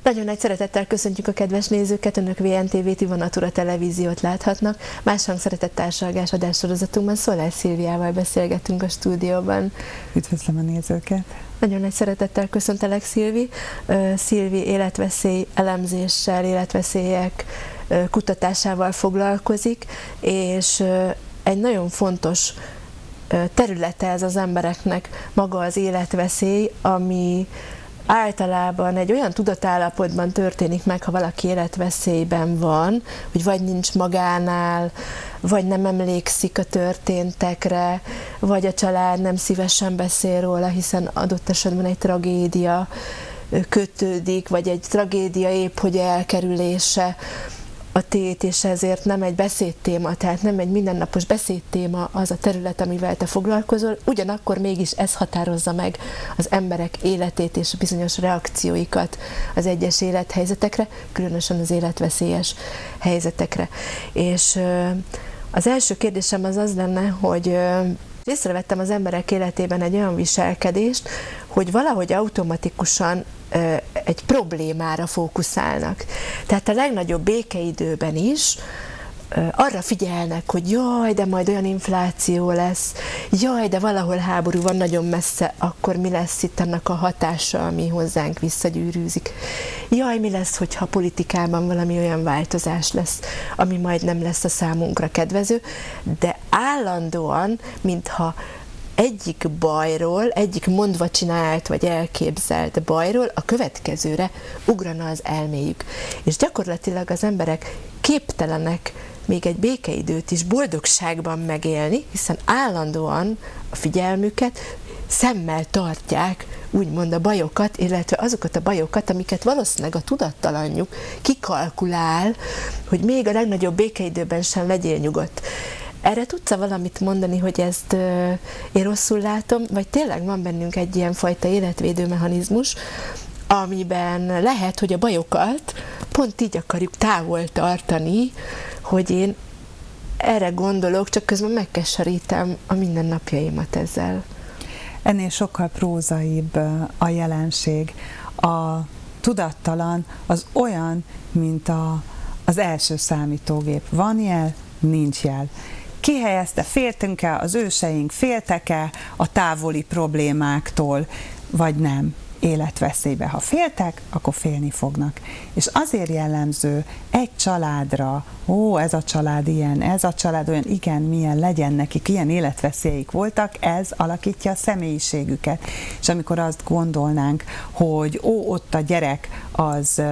Nagyon nagy szeretettel köszöntjük a kedves nézőket, Önök VNTV-t, Ivanatura televíziót láthatnak. Más hangszeretett társalgás adássorozatunkban Szoller Szilviával beszélgetünk a stúdióban. Üdvözlöm a nézőket! Nagyon nagy szeretettel köszöntelek, Szilvi. Szilvi életveszély elemzéssel, életveszélyek kutatásával foglalkozik, és egy nagyon fontos területe ez az embereknek maga az életveszély, ami általában egy olyan tudatállapotban történik meg, ha valaki életveszélyben van, hogy vagy nincs magánál, vagy nem emlékszik a történtekre, vagy a család nem szívesen beszél róla, hiszen adott esetben egy tragédia kötődik, vagy egy tragédia épp hogy elkerülése a tét, és ezért nem egy beszédtéma, tehát nem egy mindennapos beszédtéma az a terület, amivel te foglalkozol, ugyanakkor mégis ez határozza meg az emberek életét és bizonyos reakcióikat az egyes élethelyzetekre, különösen az életveszélyes helyzetekre. És az első kérdésem az lenne, hogy észrevettem az emberek életében egy olyan viselkedést, hogy valahogy automatikusan egy problémára fókuszálnak. Tehát a legnagyobb békeidőben is arra figyelnek, hogy jaj, de majd olyan infláció lesz, jaj, de valahol háború van nagyon messze, akkor mi lesz itt annak a hatása, ami hozzánk visszagyűrűzik. Jaj, mi lesz, hogyha politikában valami olyan változás lesz, ami majd nem lesz a számunkra kedvező, de állandóan, mintha egyik bajról, egyik mondva csinált vagy elképzelt bajról a következőre ugrana az elméjük. És gyakorlatilag az emberek képtelenek még egy békeidőt is boldogságban megélni, hiszen állandóan a figyelmüket szemmel tartják úgymond a bajokat, illetve azokat a bajokat, amiket valószínűleg a tudattalanjuk kikalkulál, hogy még a legnagyobb békeidőben sem legyél nyugodt. Erre tudsz valamit mondani, hogy ezt én rosszul látom, vagy tényleg van bennünk egy ilyen fajta életvédő mechanizmus, amiben lehet, hogy a bajokat pont így akarjuk távol tartani, hogy én erre gondolok, csak közben megkeserítem a mindennapjaimat ezzel. Ennél sokkal prózaibb a jelenség. A tudattalan az olyan, mint az első számítógép. Van jel, nincs jel. Kihelyezte, féltünk-e, az őseink féltek-e a távoli problémáktól, vagy nem? Életveszélybe. Ha féltek, akkor félni fognak. És azért jellemző egy családra, ez a család ilyen, ez a család olyan, igen, milyen legyen nekik, ilyen életveszélyeik voltak, ez alakítja a személyiségüket. És amikor azt gondolnánk, hogy ott a gyerek az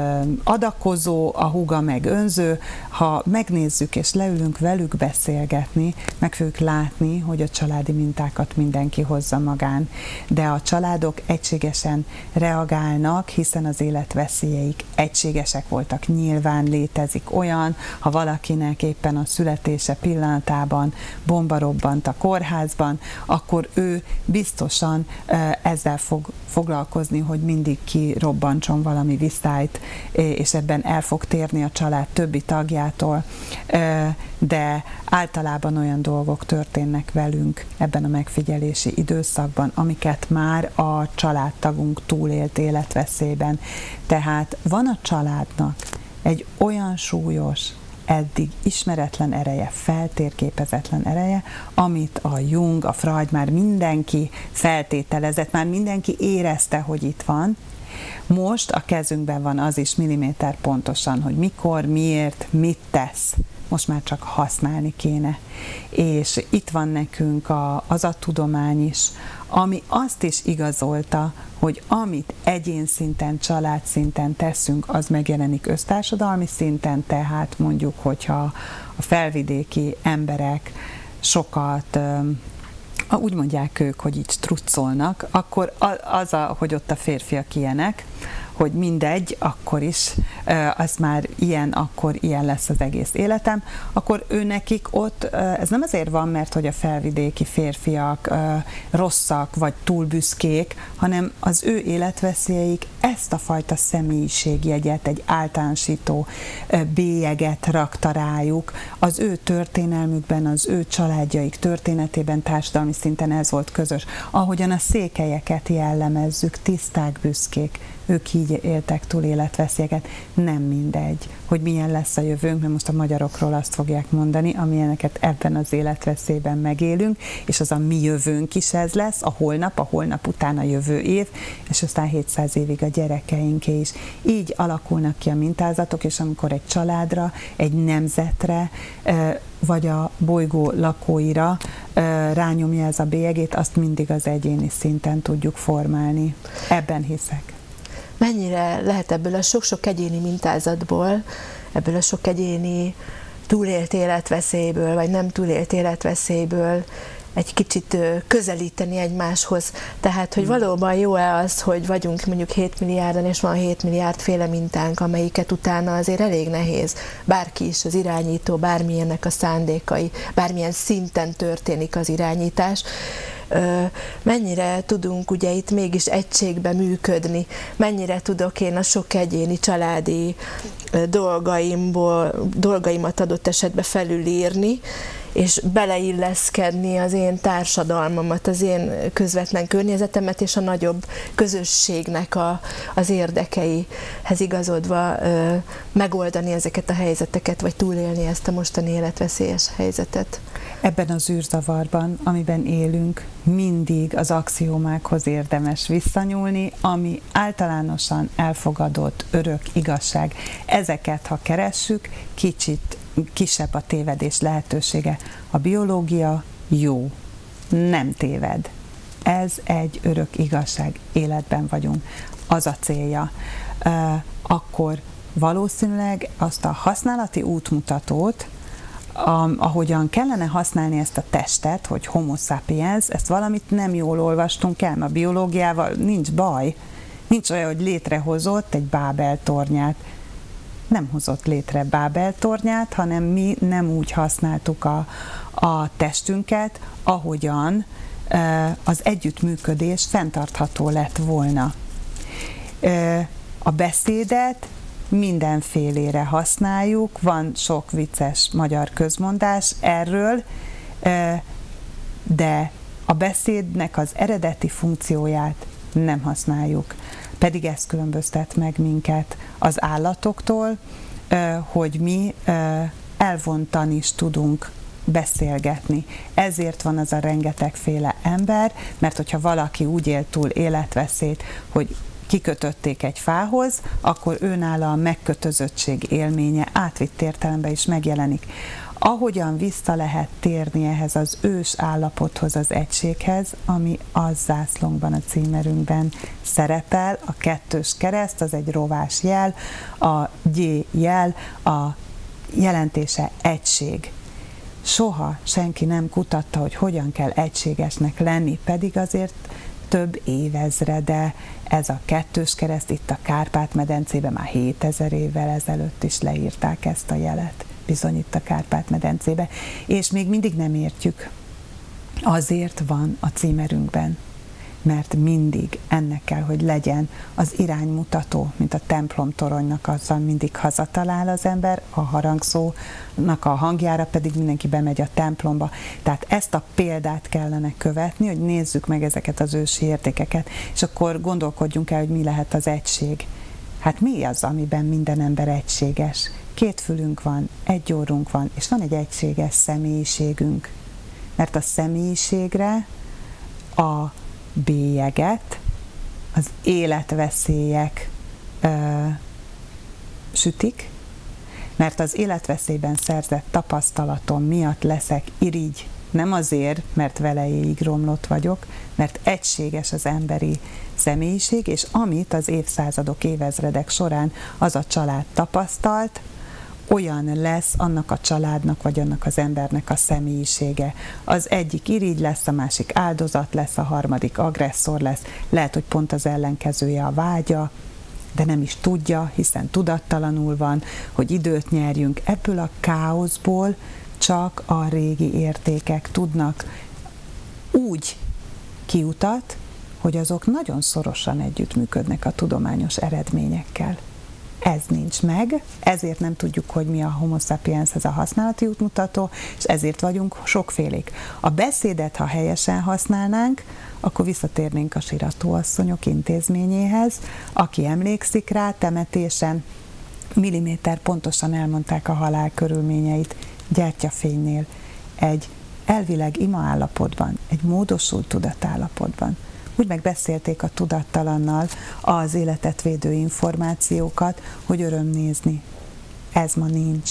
adakozó, a húga meg önző, ha megnézzük és leülünk velük beszélgetni, meg fogjuk látni, hogy a családi mintákat mindenki hozza magán. De a családok egységesen reagálnak, hiszen az életveszélyeik egységesek voltak. Nyilván létezik olyan, ha valakinek éppen a születése pillanatában bomba robbant a kórházban, akkor ő biztosan ezzel fog foglalkozni, hogy mindig kirobbantson valami viszályt, és ebben el fog térni a család többi tagjától, de általában olyan dolgok történnek velünk ebben a megfigyelési időszakban, amiket már a családtagunk túlélt életveszélyben. Tehát van a családnak egy olyan súlyos, eddig ismeretlen ereje, feltérképezetlen ereje, amit a Jung, a Freud, már mindenki feltételezett, már mindenki érezte, hogy itt van. Most a kezünkben van az is milliméter pontosan, hogy mikor, miért, mit tesz. Most már csak használni kéne. És itt van nekünk az a tudomány is, ami azt is igazolta, hogy amit egyén szinten, család szinten teszünk, az megjelenik össztársadalmi szinten, tehát mondjuk, hogyha a felvidéki emberek sokat, úgy mondják ők, hogy így struccolnak, akkor hogy ott a férfiak ilyenek, hogy mindegy, akkor is, az már ilyen, akkor ilyen lesz az egész életem, akkor ő nekik ott, ez nem azért van, mert hogy a felvidéki férfiak rosszak, vagy túl büszkék, hanem az ő életveszélyeik ezt a fajta személyiségjegyet, egy általánosító bélyeget rakta rájuk. Az ő történelmükben, az ő családjaik történetében, társadalmi szinten ez volt közös. Ahogyan a székelyeket jellemezzük, tiszták, büszkék, ők így éltek túl életveszélyeket. Nem mindegy, hogy milyen lesz a jövőnk, mert most a magyarokról azt fogják mondani, amilyeneket ebben az életveszélyben megélünk, és az a mi jövőnk is ez lesz, a holnap után a jövő év, és aztán 700 évig a gyerekeinké is. Így alakulnak ki a mintázatok, és amikor egy családra, egy nemzetre, vagy a bolygó lakóira rányomja ez a bélyegét, azt mindig az egyéni szinten tudjuk formálni. Ebben hiszek. Mennyire lehet ebből a sok-sok egyéni mintázatból, ebből a sok egyéni túlélt életveszélyből, vagy nem túlélt életveszélyből egy kicsit közelíteni egymáshoz. Tehát, hogy valóban jó-e az, hogy vagyunk mondjuk 7 milliárdan, és van 7 milliárd féle mintánk, amelyiket utána azért elég nehéz. Bárki is az irányító, bármilyennek a szándékai, bármilyen szinten történik az irányítás, mennyire tudunk ugye itt mégis egységbe működni, mennyire tudok én a sok egyéni családi dolgaimat adott esetben felülírni, és beleilleszkedni az én társadalmamat, az én közvetlen környezetemet, és a nagyobb közösségnek az érdekeihez igazodva megoldani ezeket a helyzeteket, vagy túlélni ezt a mostani életveszélyes helyzetet. Ebben az űrzavarban, amiben élünk, mindig az axiómákhoz érdemes visszanyúlni, ami általánosan elfogadott örök igazság. Ezeket, ha keressük, kicsit kisebb a tévedés lehetősége. A biológia jó, nem téved. Ez egy örök igazság, életben vagyunk. Az a célja. Akkor valószínűleg azt a használati útmutatót, ahogyan kellene használni ezt a testet, hogy homo sapiens, ezt valamit nem jól olvastunk el, mert a biológiával nincs baj. Nincs olyan, hogy létrehozott egy Bábel tornyát. Nem hozott létre Bábel tornyát, hanem mi nem úgy használtuk a testünket, ahogyan az együttműködés fenntartható lett volna. A beszédet mindenfélére használjuk, van sok vicces magyar közmondás erről, de a beszédnek az eredeti funkcióját nem használjuk. Pedig ez különböztet meg minket az állatoktól, hogy mi elvontan is tudunk beszélgetni. Ezért van az a rengetegféle ember, mert hogyha valaki úgy él túl életveszélyt, hogy kikötötték egy fához, akkor őnála a megkötözöttség élménye átvitt értelemben is megjelenik. Ahogyan vissza lehet térni ehhez az ős állapothoz, az egységhez, ami a zászlónkban, a címerünkben szerepel, a 2. kereszt, az egy rovás jel, a G jel, a jelentése egység. Soha senki nem kutatta, hogy hogyan kell egységesnek lenni, pedig azért több évezrede ez a 2. kereszt itt a Kárpát-medencében már 7000 évvel ezelőtt is leírták ezt a jelet, bizony itt a Kárpát-medencébe, és még mindig nem értjük. Azért van a címerünkben, mert mindig ennek kell, hogy legyen az iránymutató, mint a templomtoronynak, azzal mindig hazatalál az ember, a harangszónak a hangjára pedig mindenki bemegy a templomba. Tehát ezt a példát kellene követni, hogy nézzük meg ezeket az ősi értékeket, és akkor gondolkodjunk el, hogy mi lehet az egység. Hát mi az, amiben minden ember egységes? 2 fülünk van, 1 orrunk van, és van egy egységes személyiségünk. Mert a személyiségre a bélyeget az életveszélyek sütik, mert az életveszélyben szerzett tapasztalatom miatt leszek irigy, nem azért, mert velejéig romlott vagyok, mert egységes az emberi személyiség, és amit az évszázadok, évezredek során az a család tapasztalt, olyan lesz annak a családnak, vagy annak az embernek a személyisége. Az egyik irigy lesz, a másik áldozat lesz, a harmadik agresszor lesz, lehet, hogy pont az ellenkezője a vágya, de nem is tudja, hiszen tudattalanul van, hogy időt nyerjünk. Ebből a káoszból csak a régi értékek tudnak úgy kiutat, hogy azok nagyon szorosan együttműködnek a tudományos eredményekkel. Ez nincs meg, ezért nem tudjuk, hogy mi a Homo sapienshez a használati útmutató, és ezért vagyunk sokfélék. A beszédet, ha helyesen használnánk, akkor visszatérnénk a Siratóasszonyok intézményéhez, aki emlékszik rá, temetésen milliméter pontosan elmondták a halál körülményeit, gyertyafénynél, egy elvileg ima állapotban, egy módosult tudatállapotban. Úgy megbeszélték a tudattalannal az életet védő információkat, hogy öröm nézni. Ez ma nincs,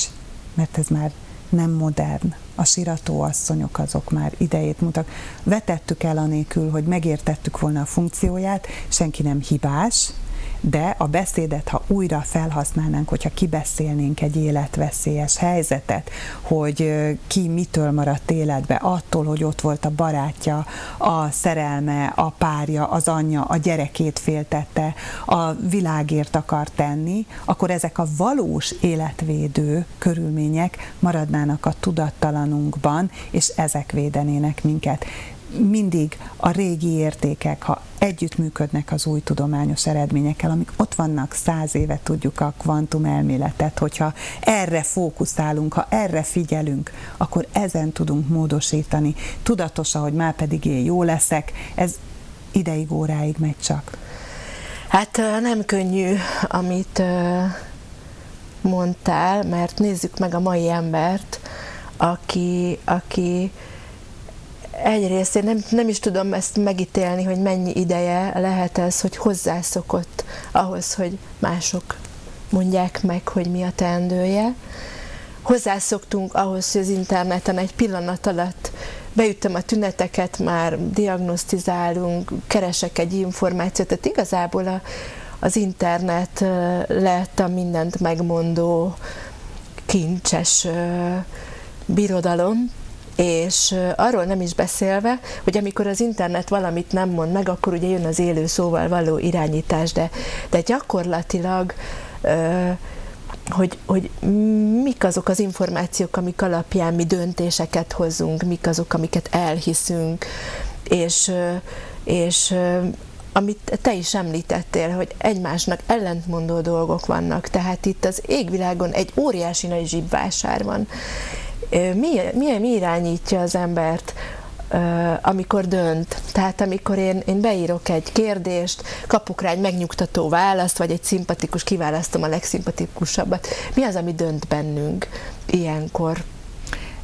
mert ez már nem modern. A Siratóasszonyok azok már idejét mutak. Vetettük el anélkül, hogy megértettük volna a funkcióját, senki nem hibás, de a beszédet, ha újra felhasználnánk, hogyha kibeszélnénk egy életveszélyes helyzetet, hogy ki mitől maradt életbe, attól, hogy ott volt a barátja, a szerelme, a párja, az anyja, a gyerekét féltette, a világért akar tenni, akkor ezek a valós életvédő körülmények maradnának a tudattalanunkban, és ezek védenének minket. Mindig a régi értékek, ha együttműködnek az új tudományos eredményekkel, amik ott vannak 100 éve, tudjuk a kvantumelméletet, hogyha erre fókuszálunk, ha erre figyelünk, akkor ezen tudunk módosítani. Tudatosan, hogy már pedig én jó leszek, ez ideig, óráig megy csak. Hát nem könnyű, amit mondtál, mert nézzük meg a mai embert, aki egyrészt én nem is tudom ezt megítélni, hogy mennyi ideje lehet ez, hogy hozzászokott ahhoz, hogy mások mondják meg, hogy mi a teendője. Hozzászoktunk ahhoz, hogy az interneten egy pillanat alatt beütöm a tüneteket, már diagnosztizálunk, keresek egy információt, tehát igazából az internet lett a mindent megmondó, kincses birodalom, és arról nem is beszélve, hogy amikor az internet valamit nem mond meg, akkor ugye jön az élő szóval való irányítás, de gyakorlatilag, hogy mik azok az információk, amik alapján mi döntéseket hozzunk, mik azok, amiket elhiszünk, és amit te is említettél, hogy egymásnak ellentmondó dolgok vannak, tehát itt az égvilágon egy óriási nagy zsibvásár van. Mi irányítja az embert, amikor dönt? Tehát amikor én beírok egy kérdést, kapok rá egy megnyugtató választ, vagy egy szimpatikus, kiválasztom a legszimpatikusabbat. Mi az, ami dönt bennünk ilyenkor?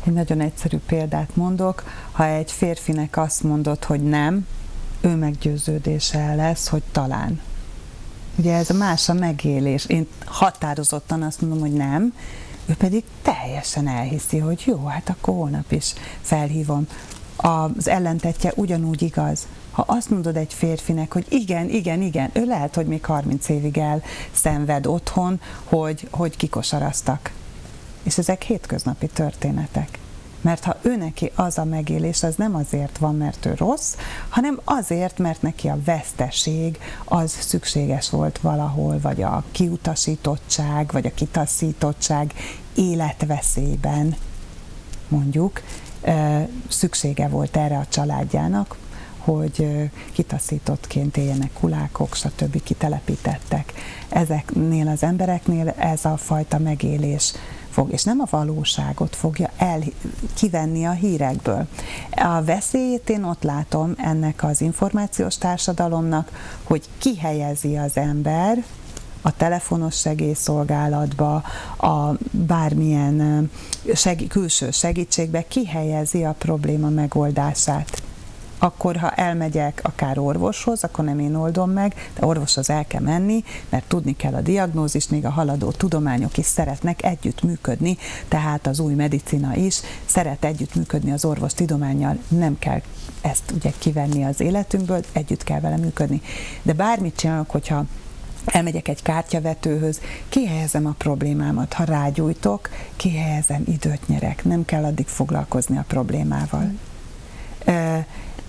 Egy nagyon egyszerű példát mondok. Ha egy férfinek azt mondod, hogy nem, ő meggyőződése lesz, hogy talán. Ugye ez más a megélés. Én határozottan azt mondom, hogy nem, ő pedig teljesen elhiszi, hogy jó, hát akkor holnap is felhívom. Az ellentetje ugyanúgy igaz. Ha azt mondod egy férfinek, hogy igen, ő lehet, hogy még 30 évig elszenved otthon, hogy kikosaraztak. És ezek hétköznapi történetek. Mert ha ő neki az a megélés, az nem azért van, mert ő rossz, hanem azért, mert neki a veszteség az szükséges volt valahol, vagy a kiutasítottság, vagy a kitaszítottság életveszélyben, mondjuk, szüksége volt erre a családjának, hogy kitaszítottként éljenek kulákok, stb. Kitelepítettek. Ezeknél az embereknél ez a fajta megélés fog, és nem a valóságot fogja kivenni a hírekből. A veszélyét én ott látom ennek az információs társadalomnak, hogy kihelyezi az ember a telefonos segélyszolgálatba, a bármilyen külső segítségbe, kihelyezi a probléma megoldását. Akkor, ha elmegyek akár orvoshoz, akkor nem én oldom meg, de orvoshoz el kell menni, mert tudni kell a diagnózist, még a haladó tudományok is szeretnek együttműködni, tehát az új medicina is szeret együttműködni az orvostudománnyal, nem kell ezt ugye kivenni az életünkből, együtt kell vele működni. De bármit csinálok, hogyha elmegyek egy kártyavetőhöz, kihelyezem a problémámat, ha rágyújtok, kihelyezem, időt nyerek, nem kell addig foglalkozni a problémával.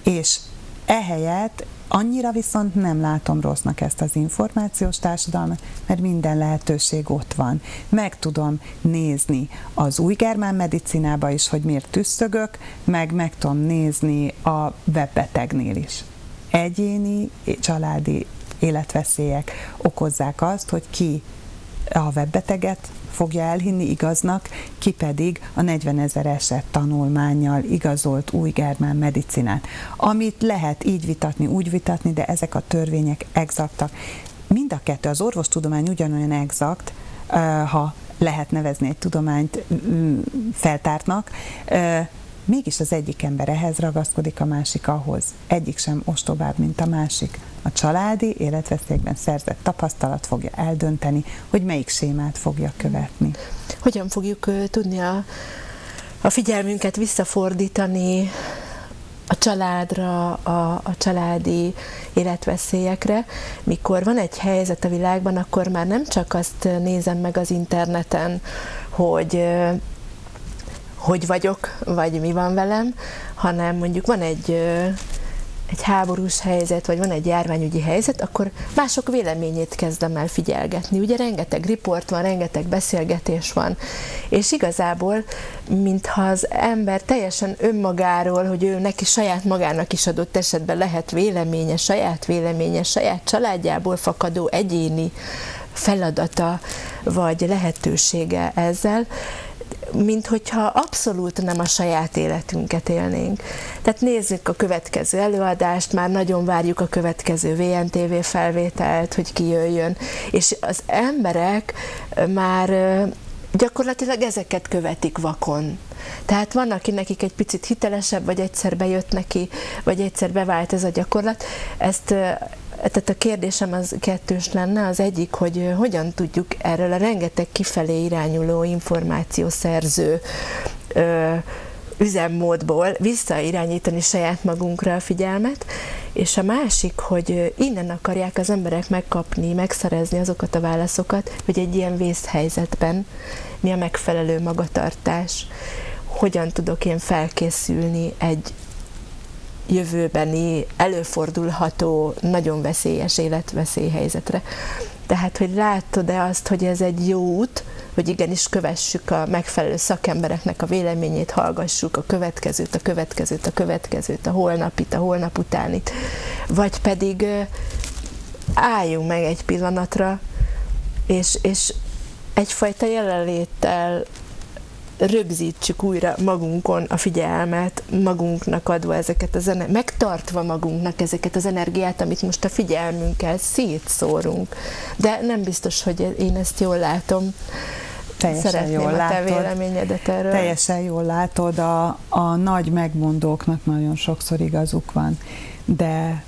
És ehelyett Annyira viszont nem látom rossznak ezt az információs társadalmat, mert minden lehetőség ott van. Meg tudom nézni az új germán medicinába is, hogy miért tüsszögök, meg tudom nézni a webbetegnél is. Egyéni, családi életveszélyek okozzák azt, hogy ki a webbeteget fogja elhinni igaznak, ki pedig a 40 000 eset tanulmánnyal igazolt új germán medicinát. Amit lehet így vitatni, úgy vitatni, de ezek a törvények exaktak. Mind a kettő, az orvostudomány ugyanolyan exakt, ha lehet nevezni egy tudományt feltártnak, mégis az egyik ember ehhez ragaszkodik, a másik ahhoz. Egyik sem ostobább, mint a másik. A családi életveszélyekben szerzett tapasztalat fogja eldönteni, hogy melyik sémát fogja követni. Hogyan fogjuk tudni a figyelmünket visszafordítani a családra, a családi életveszélyekre? Mikor van egy helyzet a világban, akkor már nem csak azt nézem meg az interneten, hogy vagyok, vagy mi van velem, hanem mondjuk van egy háborús helyzet, vagy van egy járványügyi helyzet, akkor mások véleményét kezdem el figyelgetni. Ugye rengeteg riport van, rengeteg beszélgetés van, és igazából, mintha az ember teljesen önmagáról, hogy ő neki saját magának is adott esetben lehet véleménye, saját családjából fakadó egyéni feladata, vagy lehetősége ezzel, mint hogyha abszolút nem a saját életünket élnénk. Tehát nézzük a következő előadást, már nagyon várjuk a következő VNTV felvételt, hogy kijöjjön, és az emberek már gyakorlatilag ezeket követik vakon. Tehát van, aki nekik egy picit hitelesebb, vagy egyszer bejött neki, vagy egyszer bevált ez a gyakorlat. Tehát a kérdésem az kettős lenne, az egyik, hogy hogyan tudjuk erről a rengeteg kifelé irányuló információszerző üzemmódból visszairányítani saját magunkra a figyelmet, és a másik, hogy innen akarják az emberek megkapni, megszerezni azokat a válaszokat, hogy egy ilyen vészhelyzetben mi a megfelelő magatartás, hogyan tudok én felkészülni egy jövőbeni, előfordulható, nagyon veszélyes életveszélyhelyzetre. Tehát, hogy látod-e azt, hogy ez egy jó út, hogy igenis kövessük a megfelelő szakembereknek a véleményét, hallgassuk a következőt, a holnapit, a holnap utánit, vagy pedig álljunk meg egy pillanatra, és egyfajta jelenléttel rögzítsük újra magunkon a figyelmet, magunknak adva ezeket megtartva magunknak ezeket az energiát, amit most a figyelmünkkel szétszórunk. De nem biztos, hogy én ezt jól látom. Szeretném a te véleményedet erről. Teljesen jól látod, a nagy megmondóknak nagyon sokszor igazuk van, de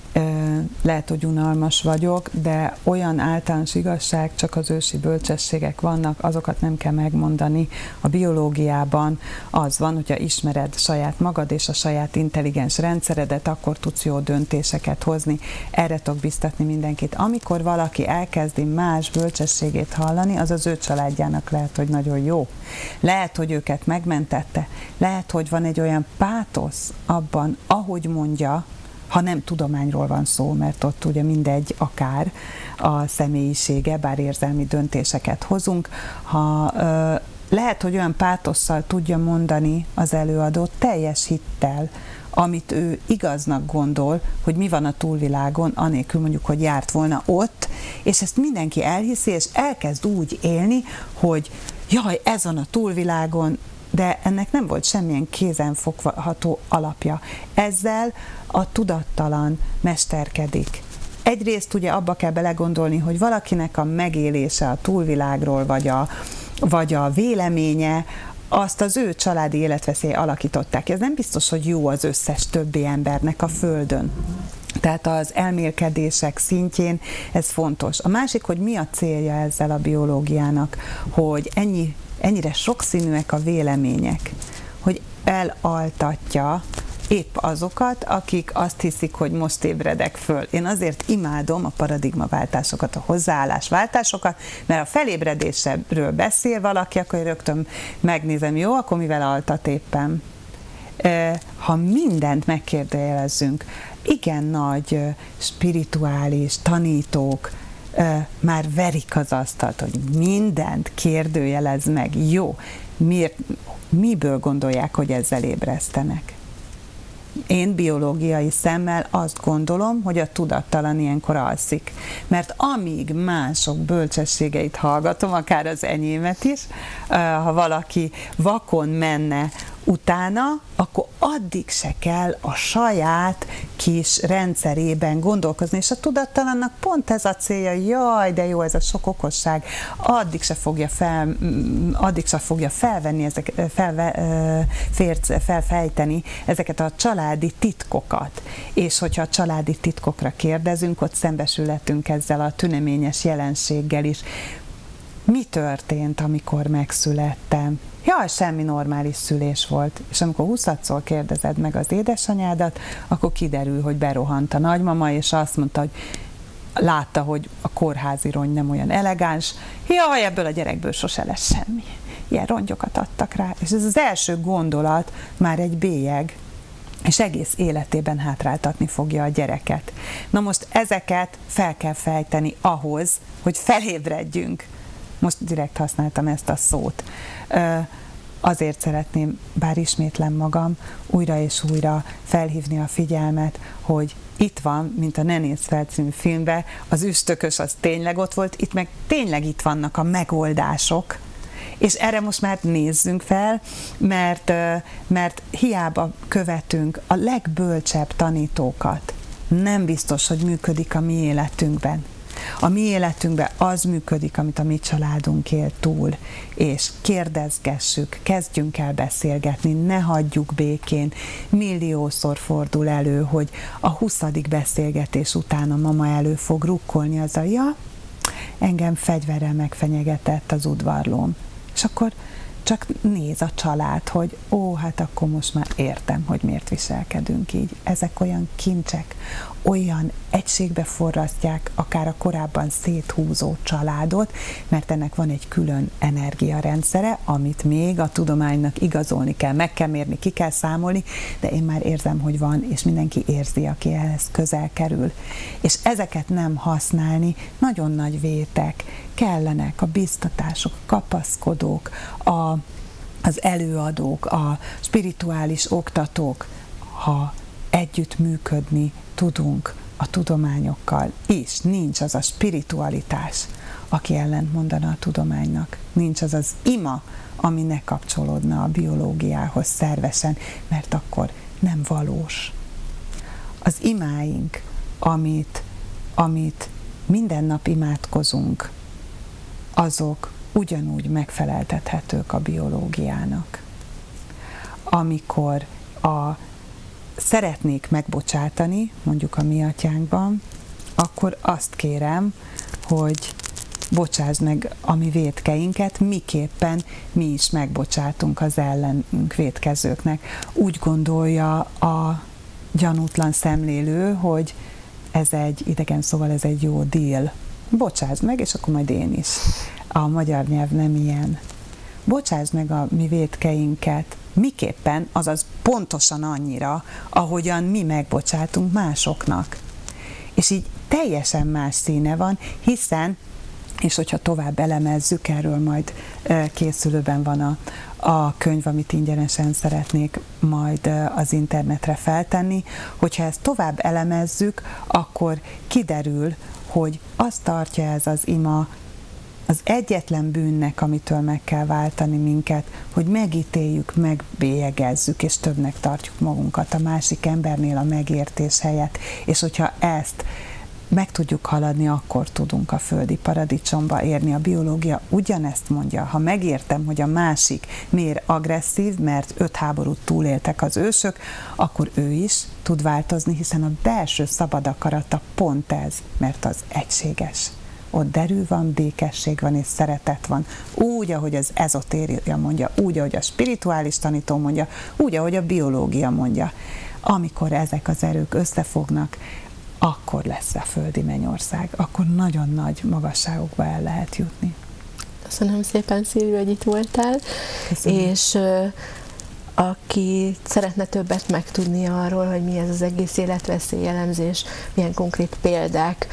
lehet, hogy unalmas vagyok, de olyan általános igazság, csak az ősi bölcsességek vannak, azokat nem kell megmondani. A biológiában az van, hogyha ismered saját magad és a saját intelligens rendszeredet, akkor tudsz jó döntéseket hozni. Erre tudok biztatni mindenkit. Amikor valaki elkezdi más bölcsességét hallani, az az ő családjának lehet, hogy nagyon jó. Lehet, hogy őket megmentette. Lehet, hogy van egy olyan pátosz abban, ahogy mondja, ha nem tudományról van szó, mert ott ugye mindegy akár a személyisége, bár érzelmi döntéseket hozunk, lehet, hogy olyan pátosszal tudja mondani az előadó teljes hittel, amit ő igaznak gondol, hogy mi van a túlvilágon, anélkül mondjuk, hogy járt volna ott, és ezt mindenki elhiszi, és elkezd úgy élni, hogy jaj, ez van a túlvilágon, de ennek nem volt semmilyen kézenfogható alapja. Ezzel a tudattalan mesterkedik. Egyrészt ugye abba kell belegondolni, hogy valakinek a megélése a túlvilágról, vagy a véleménye, azt az ő családi életveszély alakították. Ez nem biztos, hogy jó az összes többi embernek a Földön. Tehát az elmélkedések szintjén ez fontos. A másik, hogy mi a célja ezzel a biológiának, hogy ennyire sokszínűek a vélemények, hogy elaltatja épp azokat, akik azt hiszik, hogy most ébredek föl. Én azért imádom a paradigmaváltásokat, a hozzáállásváltásokat, mert a felébredésről beszél valaki, akkor rögtön megnézem, jó, akkor mivel altat éppen. ha mindent megkérdőjelezzünk, igen nagy spirituális tanítók már verik az asztalt, hogy mindent kérdőjelez meg. Jó, miből gondolják, hogy ezzel ébresztenek? Én biológiai szemmel azt gondolom, hogy a tudattalan ilyenkor alszik. Mert amíg mások bölcsességeit hallgatom, akár az enyémet is, ha valaki vakon menne utána, akkor addig se kell a saját kis rendszerében gondolkozni, és a tudattalannak pont ez a célja, jaj, de jó ez a sok okosság, addig se fogja felvenni, felfejteni ezeket a családi titkokat. És hogyha a családi titkokra kérdezünk, ott szembesülhetünk ezzel a tüneményes jelenséggel is. Mi történt, amikor megszülettem? Jaj, semmi normális szülés volt. És amikor 20-szor kérdezed meg az édesanyádat, akkor kiderül, hogy berohant a nagymama, és azt mondta, hogy látta, hogy a kórházi rongy nem olyan elegáns. Jaj, ebből a gyerekből sose lesz semmi. Ilyen rongyokat adtak rá. És ez az első gondolat már egy bélyeg, és egész életében hátráltatni fogja a gyereket. Na most ezeket fel kell fejteni ahhoz, hogy felébredjünk. Most direkt használtam ezt a szót. Azért szeretném, bár ismétlem magam, újra és újra felhívni a figyelmet, hogy itt van, mint a Ne nézz fel című filmben, az üstökös az tényleg ott volt, itt meg tényleg itt vannak a megoldások, és erre most már nézzünk fel, mert hiába követünk a legbölcsebb tanítókat, nem biztos, hogy működik a mi életünkben. A mi életünkben az működik, amit a mi családunk él túl, és kérdezgessük, kezdjünk el beszélgetni, ne hagyjuk békén. Milliószor fordul elő, hogy a 20. beszélgetés után a mama elő fog rukkolni azzal, ja, engem fegyverrel megfenyegetett az udvarlóm. És akkor csak néz a család, hogy hát akkor most már értem, hogy miért viselkedünk így. Ezek olyan kincsek, olyan egységbe forrasztják akár a korábban széthúzó családot, mert ennek van egy külön energiarendszere, amit még a tudománynak igazolni kell, meg kell mérni, ki kell számolni, de én már érzem, hogy van, és mindenki érzi, aki ehhez közel kerül. És ezeket nem használni, nagyon nagy vétek, kellenek a biztatások, a kapaszkodók, az előadók, a spirituális oktatók, ha együtt működni tudunk a tudományokkal is. Nincs az a spiritualitás, aki ellent mondana a tudománynak. Nincs az az ima, ami ne kapcsolódna a biológiához szervesen, mert akkor nem valós. Az imáink, amit minden nap imádkozunk, azok ugyanúgy megfeleltethetők a biológiának. Amikor szeretnék megbocsátani, mondjuk a mi atyánkban, akkor azt kérem, hogy bocsásd meg a mi vétkeinket, miképpen mi is megbocsátunk az ellenünk vétkezőknek. Úgy gondolja a gyanútlan szemlélő, hogy ez egy idegen szóval ez egy jó deal. Bocsásd meg, és akkor majd én is. A magyar nyelv nem ilyen. Bocsásd meg a mi vétkeinket, miképpen, azaz pontosan annyira, ahogyan mi megbocsátunk másoknak. És így teljesen más színe van, hiszen, és hogyha tovább elemezzük, erről majd készülőben van a könyv, amit ingyenesen szeretnék majd az internetre feltenni, hogyha ezt tovább elemezzük, akkor kiderül, hogy azt tartja ez az ima az egyetlen bűnnek, amitől meg kell váltani minket, hogy megítéljük, megbélyegezzük, és többnek tartjuk magunkat a másik embernél a megértés helyett. És hogyha ezt meg tudjuk haladni, akkor tudunk a földi paradicsomba érni. A biológia ugyanezt mondja, ha megértem, hogy a másik miért agresszív, mert 5 háborút túléltek az ősök, akkor ő is tud változni, hiszen a belső szabad akarata pont ez, mert az egységes. Ott derű van, békesség van és szeretet van. Úgy, ahogy az ezotéria mondja, úgy, ahogy a spirituális tanító mondja, úgy, ahogy a biológia mondja. Amikor ezek az erők összefognak, akkor lesz a földi mennyország, akkor nagyon nagy magasságokba el lehet jutni. Köszönöm szépen, Szilvi, hogy itt voltál. Köszönöm. És aki szeretne többet megtudni arról, hogy mi ez az egész életveszély elemzés, milyen konkrét példák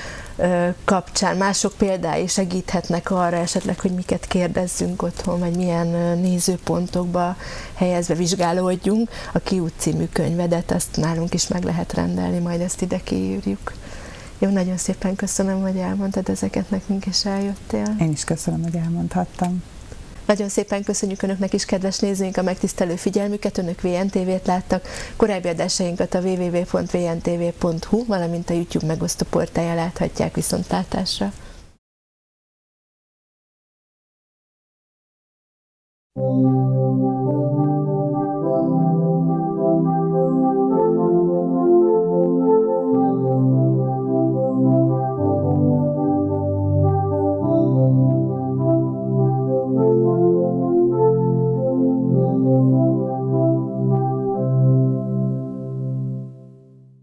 kapcsán, mások példái segíthetnek arra esetleg, hogy miket kérdezzünk otthon, vagy milyen nézőpontokba helyezve vizsgálódjunk. A Kiút című könyvedet, azt nálunk is meg lehet rendelni, majd ezt ide kiírjuk. Jó, nagyon szépen köszönöm, hogy elmondtad ezeket nekünk, és eljöttél. Én is köszönöm, hogy elmondhattam. Nagyon szépen köszönjük Önöknek is, kedves nézőink, a megtisztelő figyelmüket. Önök VNTV-t láttak. Korábbi adásainkat a www.vntv.hu, valamint a YouTube megosztó portáján láthatják. Viszontlátásra. Thank you.